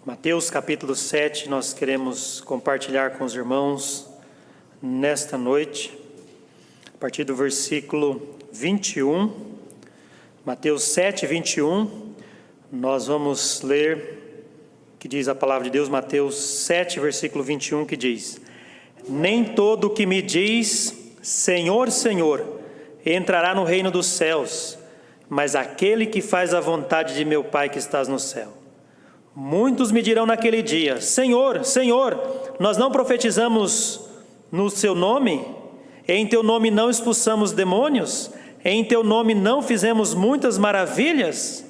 Mateus capítulo 7, nós queremos compartilhar com os irmãos nesta noite, a partir do versículo 21, Mateus 7, 21, nós vamos ler, que diz a palavra de Deus, Mateus 7, versículo 21, que diz: Nem todo o que me diz, Senhor, Senhor, entrará no reino dos céus, mas aquele que faz a vontade de meu Pai que estás no céu. Muitos me dirão naquele dia: Senhor, Senhor, nós não profetizamos no seu nome? Em teu nome não expulsamos demônios? Em teu nome não fizemos muitas maravilhas?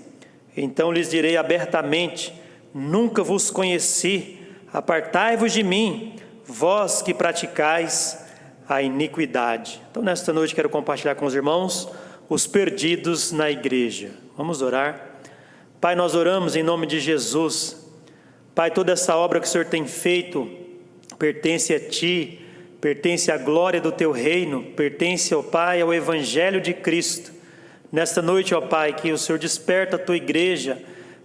Então lhes direi abertamente: nunca vos conheci, apartai-vos de mim, vós que praticais a iniquidade. Então nesta noite quero compartilhar com os irmãos os perdidos na igreja. Vamos orar. Pai, nós oramos em nome de Jesus. Pai, toda essa obra que o Senhor tem feito pertence a Ti, pertence à glória do Teu reino, pertence, ó Pai, ao Evangelho de Cristo. Nesta noite, ó Pai, que o Senhor desperta a Tua igreja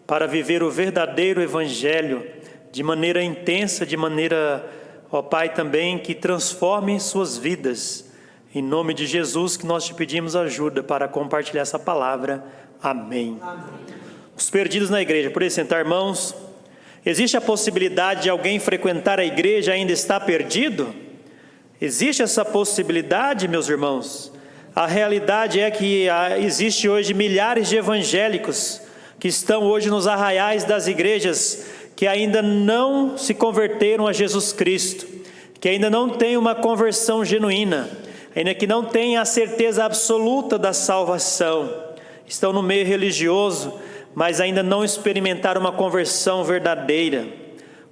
para viver o verdadeiro Evangelho de maneira intensa, de maneira, ó Pai, também que transforme suas vidas. Em nome de Jesus que nós Te pedimos ajuda para compartilhar essa palavra. Amém. Amém. Os perdidos na igreja, por isso sentar, irmãos. Existe a possibilidade de alguém frequentar a igreja e ainda estar perdido? Existe essa possibilidade, meus irmãos? A realidade é que existe hoje milhares de evangélicos que estão hoje nos arraiais das igrejas, que ainda não se converteram a Jesus Cristo, que ainda não têm uma conversão genuína, ainda que não têm a certeza absoluta da salvação. Estão no meio religioso, mas ainda não experimentaram uma conversão verdadeira.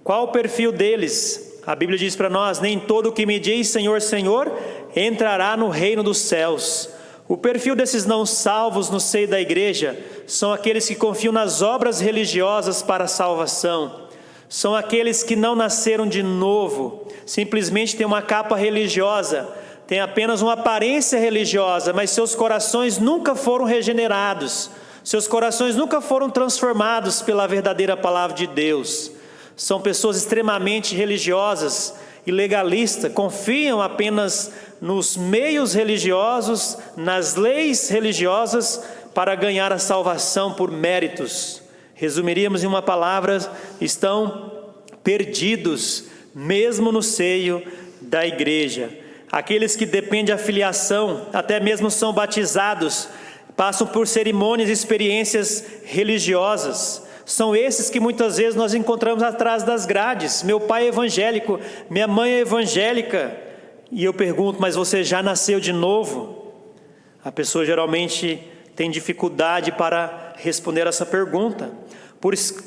Qual o perfil deles? A Bíblia diz para nós: nem todo o que me diz Senhor, Senhor, entrará no reino dos céus. O perfil desses não salvos no seio da igreja são aqueles que confiam nas obras religiosas para a salvação. São aqueles que não nasceram de novo, simplesmente têm uma capa religiosa, têm apenas uma aparência religiosa, mas seus corações nunca foram regenerados. Seus corações nunca foram transformados pela verdadeira palavra de Deus. São pessoas extremamente religiosas e legalistas, confiam apenas nos meios religiosos, nas leis religiosas, para ganhar a salvação por méritos. Resumiríamos em uma palavra: estão perdidos, mesmo no seio da igreja. Aqueles que dependem da filiação, até mesmo são batizados, passam por cerimônias e experiências religiosas. São esses que muitas vezes nós encontramos atrás das grades. Meu pai é evangélico, minha mãe é evangélica. E eu pergunto: mas você já nasceu de novo? A pessoa geralmente tem dificuldade para responder essa pergunta,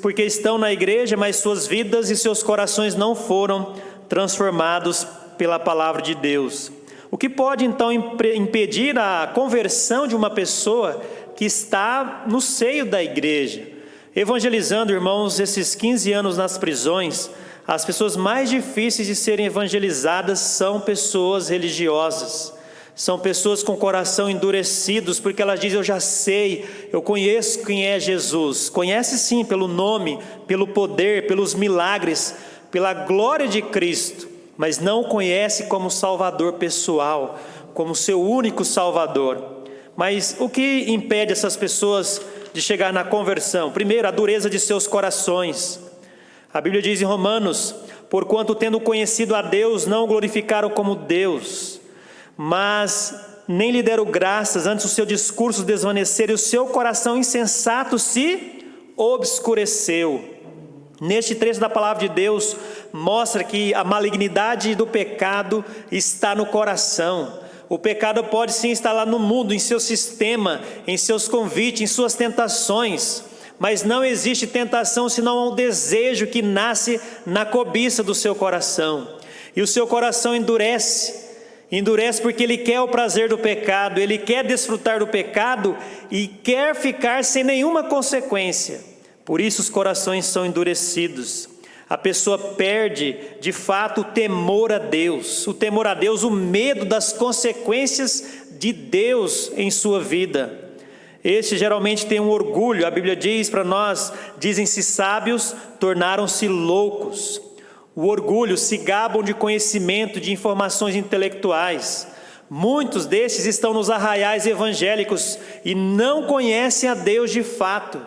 porque estão na igreja, mas suas vidas e seus corações não foram transformados pela palavra de Deus. O que pode então impedir a conversão de uma pessoa que está no seio da igreja? Evangelizando, irmãos, esses 15 anos nas prisões, as pessoas mais difíceis de serem evangelizadas são pessoas religiosas. São pessoas com o coração endurecidos, porque elas dizem: eu já sei, eu conheço quem é Jesus. Conhece sim, pelo nome, pelo poder, pelos milagres, pela glória de Cristo, mas não conhece como Salvador pessoal, como seu único Salvador. Mas o que impede essas pessoas de chegar na conversão? Primeiro, a dureza de seus corações. A Bíblia diz em Romanos: porquanto tendo conhecido a Deus, não o glorificaram como Deus, mas nem lhe deram graças, antes o seu discurso desvaneceram e o seu coração insensato se obscureceu. Neste trecho da palavra de Deus, mostra que a malignidade do pecado está no coração. O pecado pode sim estar lá no mundo, em seu sistema, em seus convites, em suas tentações, mas não existe tentação senão um desejo que nasce na cobiça do seu coração. E o seu coração endurece porque ele quer o prazer do pecado, ele quer desfrutar do pecado e quer ficar sem nenhuma consequência. Por isso os corações são endurecidos. A pessoa perde, de fato, o temor a Deus, o medo das consequências de Deus em sua vida. Este geralmente tem um orgulho. A Bíblia diz para nós: dizem-se sábios, tornaram-se loucos. O orgulho, se gabam de conhecimento, de informações intelectuais. Muitos desses estão nos arraiais evangélicos e não conhecem a Deus de fato.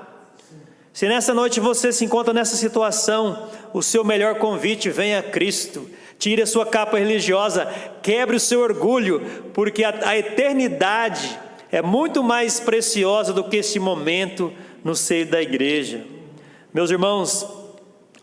Se nessa noite você se encontra nessa situação, o seu melhor convite: venha a Cristo. Tire a sua capa religiosa, quebre o seu orgulho, porque a eternidade é muito mais preciosa do que esse momento no seio da igreja. Meus irmãos,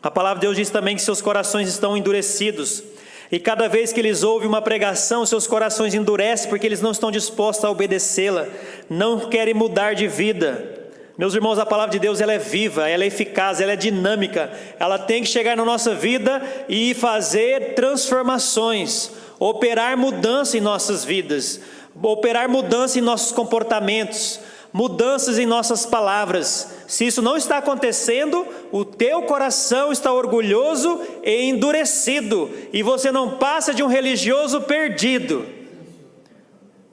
a palavra de Deus diz também que seus corações estão endurecidos. E cada vez que eles ouvem uma pregação, seus corações endurecem, porque eles não estão dispostos a obedecê-la, não querem mudar de vida. Meus irmãos, a palavra de Deus, ela é viva, ela é eficaz, ela é dinâmica. Ela tem que chegar na nossa vida e fazer transformações, operar mudança em nossas vidas, operar mudança em nossos comportamentos, mudanças em nossas palavras. Se isso não está acontecendo, o teu coração está orgulhoso e endurecido, e você não passa de um religioso perdido.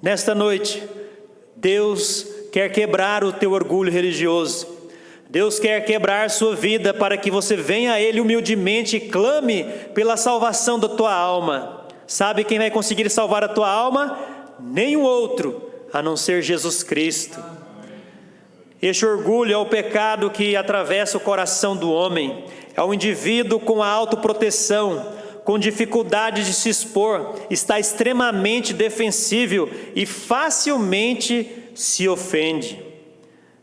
Nesta noite, Deus quer quebrar o teu orgulho religioso. Deus quer quebrar sua vida para que você venha a Ele humildemente e clame pela salvação da tua alma. Sabe quem vai conseguir salvar a tua alma? Nenhum outro, a não ser Jesus Cristo. Este orgulho é o pecado que atravessa o coração do homem. É um indivíduo com a autoproteção, com dificuldade de se expor, está extremamente defensível e facilmente se ofende.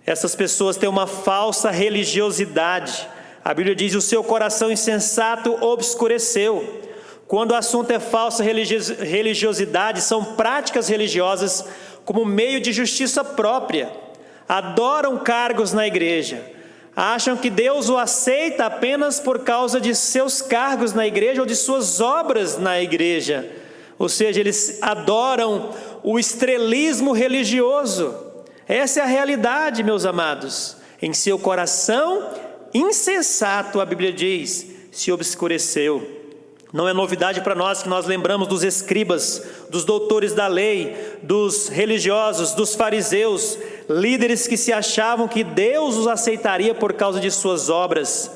Essas pessoas têm uma falsa religiosidade. A Bíblia diz: o seu coração insensato obscureceu. Quando o assunto é falsa religiosidade, são práticas religiosas como meio de justiça própria. Adoram cargos na igreja, acham que Deus o aceita apenas por causa de seus cargos na igreja ou de suas obras na igreja. Ou seja, eles adoram o estrelismo religioso. Essa é a realidade, meus amados. Em seu coração insensato, a Bíblia diz, se obscureceu. Não é novidade para nós que nós lembramos dos escribas, dos doutores da lei, dos religiosos, dos fariseus, líderes que se achavam que Deus os aceitaria por causa de suas obras.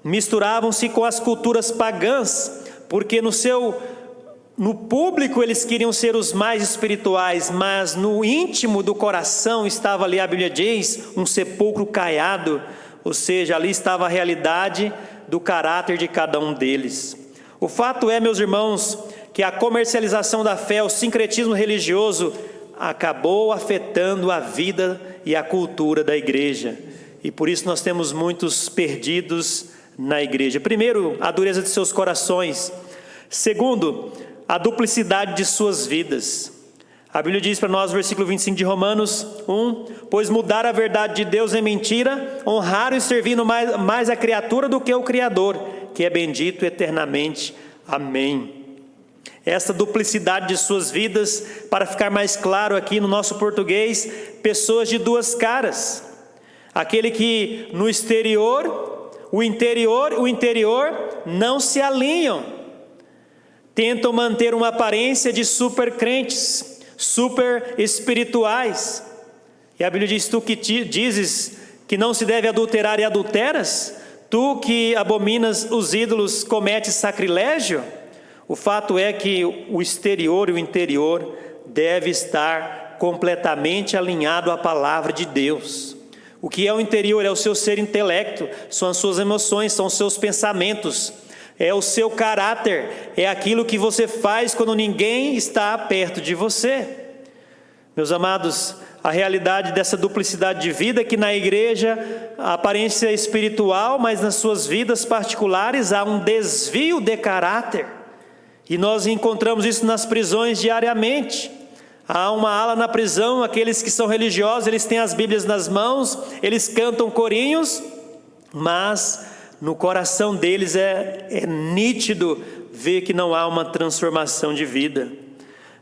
Misturavam-se com as culturas pagãs, porque no público eles queriam ser os mais espirituais, mas no íntimo do coração estava ali, a Bíblia diz, um sepulcro caiado, ou seja, ali estava a realidade do caráter de cada um deles. O fato é, meus irmãos, que a comercialização da fé, o sincretismo religioso, acabou afetando a vida e a cultura da igreja. E por isso nós temos muitos perdidos na igreja. Primeiro, a dureza de seus corações. Segundo, a duplicidade de suas vidas. A Bíblia diz para nós, versículo 25 de Romanos 1, pois mudar a verdade de Deus em mentira, honraram e servindo mais a criatura do que o Criador, que é bendito eternamente. Amém. Essa duplicidade de suas vidas, para ficar mais claro aqui no nosso português, pessoas de duas caras. Aquele que no exterior, o interior não se alinham. Tentam manter uma aparência de super crentes, super espirituais. E a Bíblia diz: tu que dizes que não se deve adulterar e adulteras, tu que abominas os ídolos cometes sacrilégio. O fato é que o exterior e o interior deve estar completamente alinhado à palavra de Deus. O que é o interior? É o seu ser intelecto, são as suas emoções, são os seus pensamentos, é o seu caráter, é aquilo que você faz quando ninguém está perto de você. Meus amados, a realidade dessa duplicidade de vida é que na igreja a aparência é espiritual, mas nas suas vidas particulares há um desvio de caráter. E nós encontramos isso nas prisões diariamente. Há uma ala na prisão, aqueles que são religiosos, eles têm as Bíblias nas mãos, eles cantam corinhos, mas no coração deles é nítido ver que não há uma transformação de vida.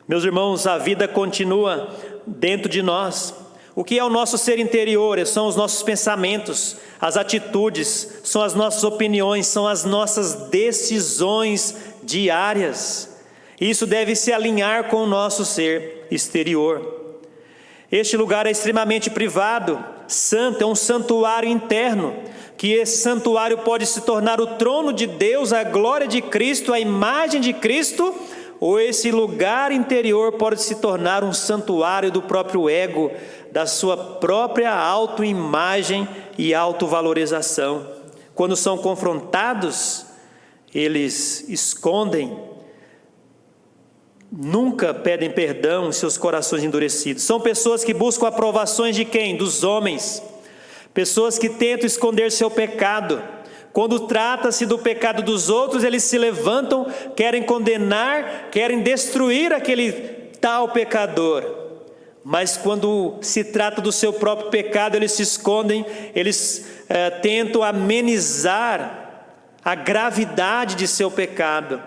Meus irmãos, a vida continua dentro de nós. O que é o nosso ser interior? São os nossos pensamentos, as atitudes, são as nossas opiniões, são as nossas decisões diárias. Isso deve se alinhar com o nosso ser exterior. Este lugar é extremamente privado, santo, é um santuário interno, que esse santuário pode se tornar o trono de Deus, a glória de Cristo, a imagem de Cristo, ou esse lugar interior pode se tornar um santuário do próprio ego, da sua própria autoimagem e autovalorização. Quando são confrontados, eles escondem, nunca pedem perdão em seus corações endurecidos. São pessoas que buscam aprovações de quem? Dos homens. Pessoas que tentam esconder seu pecado. Quando trata-se do pecado dos outros, eles se levantam, querem condenar, querem destruir aquele tal pecador. Mas quando se trata do seu próprio pecado, eles se escondem, eles tentam amenizar a gravidade de seu pecado.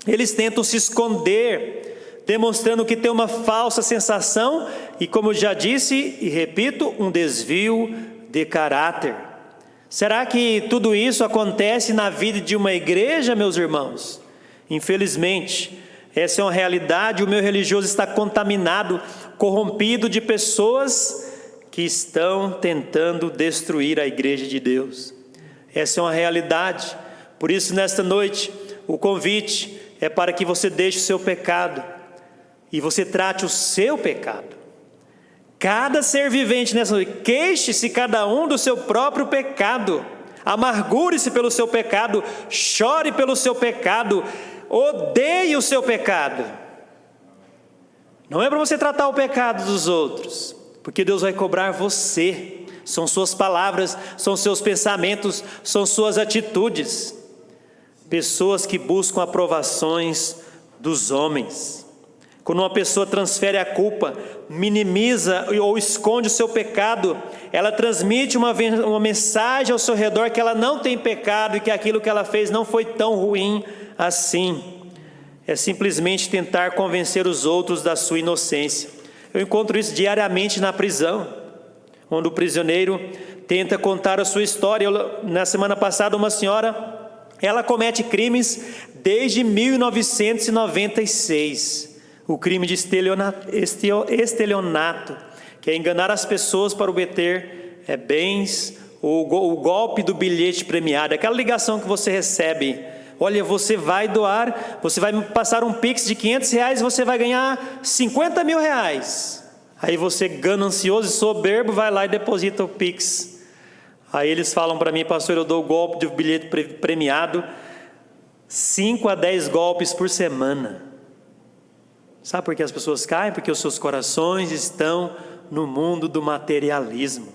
Eles tentam se esconder, demonstrando que tem uma falsa sensação e, como eu já disse e repito, um desvio de caráter. Será que tudo isso acontece na vida de uma igreja, meus irmãos? Infelizmente, essa é uma realidade. O meio religioso está contaminado, corrompido de pessoas que estão tentando destruir a igreja de Deus. Essa é uma realidade. Por isso, nesta noite, o convite é para que você deixe o seu pecado e você trate o seu pecado. Cada ser vivente nessa noite, queixe-se cada um do seu próprio pecado, amargure-se pelo seu pecado, chore pelo seu pecado, odeie o seu pecado. Não é para você tratar o pecado dos outros, porque Deus vai cobrar você. São suas palavras, são seus pensamentos, são suas atitudes. Pessoas que buscam aprovações dos homens. Quando uma pessoa transfere a culpa, minimiza ou esconde o seu pecado, ela transmite uma mensagem ao seu redor que ela não tem pecado e que aquilo que ela fez não foi tão ruim assim. É simplesmente tentar convencer os outros da sua inocência. Eu encontro isso diariamente na prisão, onde o prisioneiro tenta contar a sua história. Na semana passada, uma senhora, ela comete crimes desde 1996. O crime de estelionato, que é enganar as pessoas para obter bens, o golpe do bilhete premiado, aquela ligação que você recebe. Olha, você vai doar, você vai passar um Pix de R$500, você vai ganhar R$50 mil. Aí você, ganancioso e soberbo, vai lá e deposita o Pix. Aí eles falam para mim: pastor, eu dou o golpe do bilhete premiado, 5 a 10 golpes por semana. Sabe por que as pessoas caem? Porque os seus corações estão no mundo do materialismo.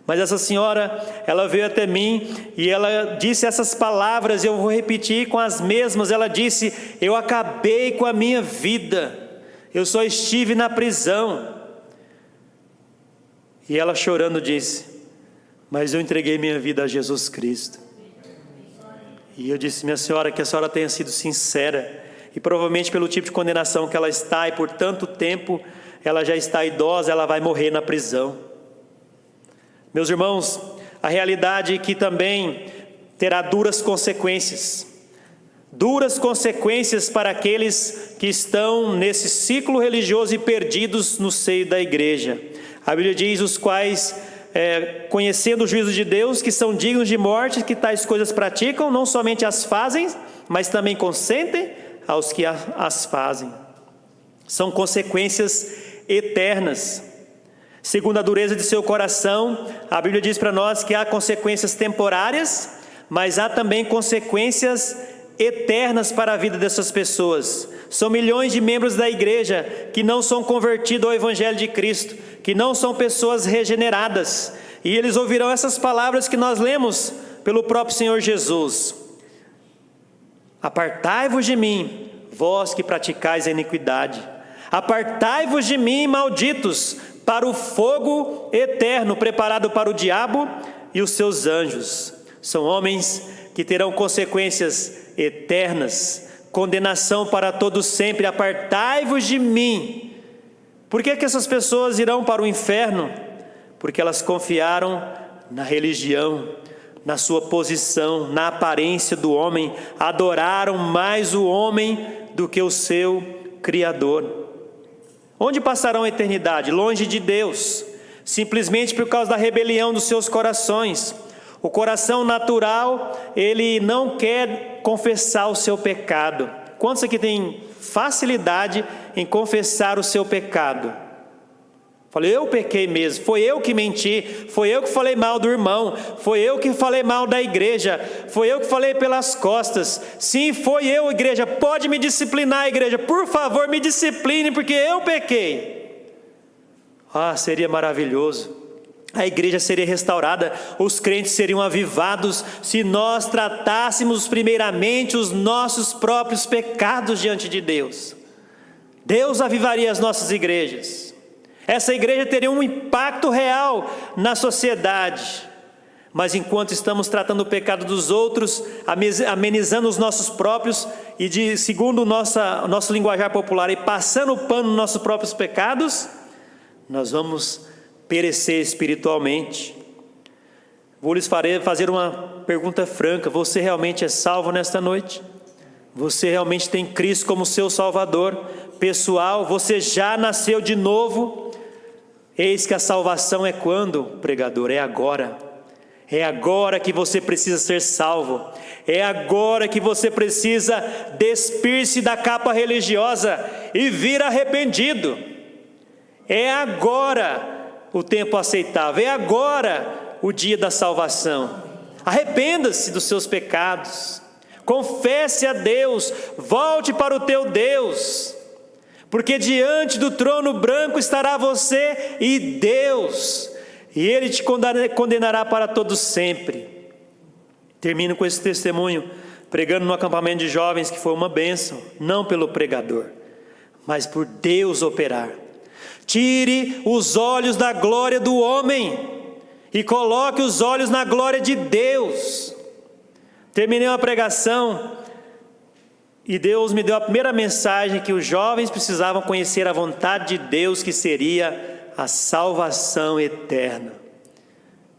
Mas essa senhora, ela veio até mim e ela disse essas palavras, e eu vou repetir com as mesmas. Ela disse: eu acabei com a minha vida, eu só estive na prisão. E ela chorando disse: mas eu entreguei minha vida a Jesus Cristo. E eu disse: minha senhora, que a senhora tenha sido sincera. E provavelmente pelo tipo de condenação que ela está, e por tanto tempo, ela já está idosa, ela vai morrer na prisão. Meus irmãos, a realidade é que também terá duras consequências para aqueles que estão nesse ciclo religioso e perdidos no seio da igreja. A Bíblia diz: os quais, conhecendo o juízo de Deus, que são dignos de morte, que tais coisas praticam, não somente as fazem, mas também consentem aos que as fazem. São consequências eternas. Segundo a dureza de seu coração, a Bíblia diz para nós que há consequências temporárias, mas há também consequências eternas para a vida dessas pessoas. São milhões de membros da igreja que não são convertidos ao Evangelho de Cristo, que não são pessoas regeneradas, e eles ouvirão essas palavras que nós lemos pelo próprio Senhor Jesus: apartai-vos de mim, vós que praticais a iniquidade. Apartai-vos de mim, malditos, para o fogo eterno preparado para o diabo e os seus anjos. São homens que terão consequências eternas, condenação para todos sempre. Apartai-vos de mim. Por que essas pessoas irão para o inferno? Porque elas confiaram na religião, na sua posição, na aparência do homem, adoraram mais o homem do que o seu Criador. Onde passarão a eternidade? Longe de Deus, simplesmente por causa da rebelião dos seus corações. O coração natural, ele não quer confessar o seu pecado. Quantos aqui têm facilidade em confessar o seu pecado? Falei, eu pequei mesmo, foi eu que menti, foi eu que falei mal do irmão, foi eu que falei mal da igreja, foi eu que falei pelas costas. Sim, foi eu, igreja, pode me disciplinar, igreja, por favor, me discipline, porque eu pequei. Ah, seria maravilhoso. A igreja seria restaurada, os crentes seriam avivados, se nós tratássemos primeiramente os nossos próprios pecados diante de Deus. Deus avivaria as nossas igrejas. Essa igreja teria um impacto real na sociedade. Mas enquanto estamos tratando o pecado dos outros, amenizando os nossos próprios, e segundo o nosso linguajar popular, e passando o pano nos nossos próprios pecados, nós vamos perecer espiritualmente. Vou lhes fazer uma pergunta franca: você realmente é salvo nesta noite? Você realmente tem Cristo como seu Salvador pessoal? Você já nasceu de novo? Eis que a salvação é quando, pregador? É agora. É agora que você precisa ser salvo. É agora que você precisa despir-se da capa religiosa e vir arrependido. É agora o tempo aceitável. É agora o dia da salvação. Arrependa-se dos seus pecados. Confesse a Deus. Volte para o teu Deus. Porque diante do trono branco estará você e Deus, e Ele te condenará para todo sempre. Termino com esse testemunho, pregando no acampamento de jovens, que foi uma bênção, não pelo pregador, mas por Deus operar. Tire os olhos da glória do homem, e coloque os olhos na glória de Deus. Terminei uma pregação, e Deus me deu a primeira mensagem, que os jovens precisavam conhecer a vontade de Deus, que seria a salvação eterna.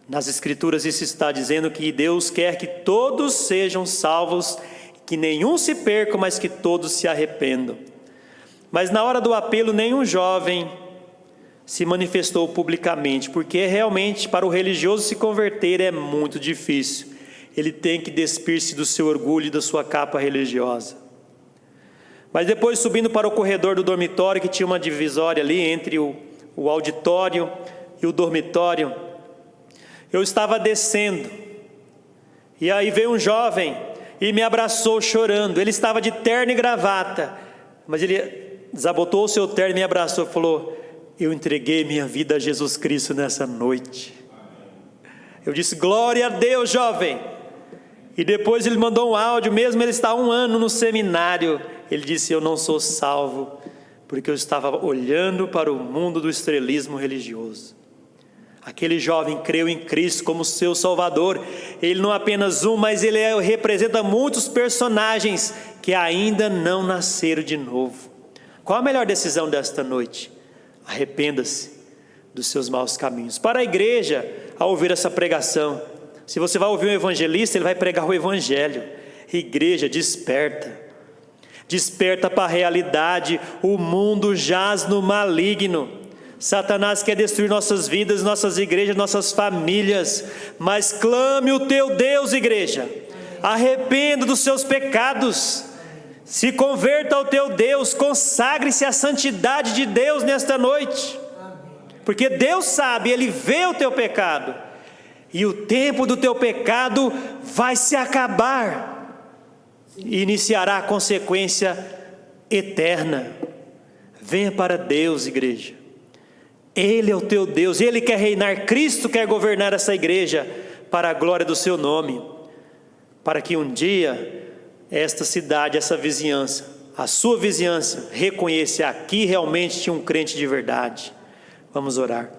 Nas Escrituras isso está dizendo que Deus quer que todos sejam salvos, que nenhum se perca, mas que todos se arrependam. Mas na hora do apelo, nenhum jovem se manifestou publicamente, porque realmente para o religioso se converter é muito difícil. Ele tem que despir-se do seu orgulho e da sua capa religiosa. Mas depois, subindo para o corredor do dormitório, que tinha uma divisória ali entre o auditório e o dormitório, eu estava descendo, e aí veio um jovem e me abraçou chorando. Ele estava de terno e gravata, mas ele desabotou o seu terno e me abraçou e falou: eu entreguei minha vida a Jesus Cristo nessa noite. Eu disse: glória a Deus, jovem. E depois ele mandou um áudio, mesmo ele está há 1 ano no seminário. Ele disse: eu não sou salvo, porque eu estava olhando para o mundo do estrelismo religioso. Aquele jovem creu em Cristo como seu Salvador. Ele não é apenas um, mas ele representa muitos personagens que ainda não nasceram de novo. Qual a melhor decisão desta noite? Arrependa-se dos seus maus caminhos. Para a igreja, ao ouvir essa pregação, se você vai ouvir um evangelista, ele vai pregar o evangelho. Igreja, desperta. Desperta para a realidade. O mundo jaz no maligno. Satanás quer destruir nossas vidas, nossas igrejas, nossas famílias. Mas clame o teu Deus, igreja. Arrependa dos seus pecados. Se converta ao teu Deus. Consagre-se à santidade de Deus nesta noite. Porque Deus sabe, Ele vê o teu pecado. E o tempo do teu pecado vai se acabar. E iniciará a consequência eterna. Venha para Deus, igreja. Ele é o teu Deus, Ele quer reinar, Cristo quer governar essa igreja para a glória do seu nome, para que um dia esta cidade, essa vizinhança, a sua vizinhança, reconheça: aqui realmente tinha um crente de verdade. Vamos orar.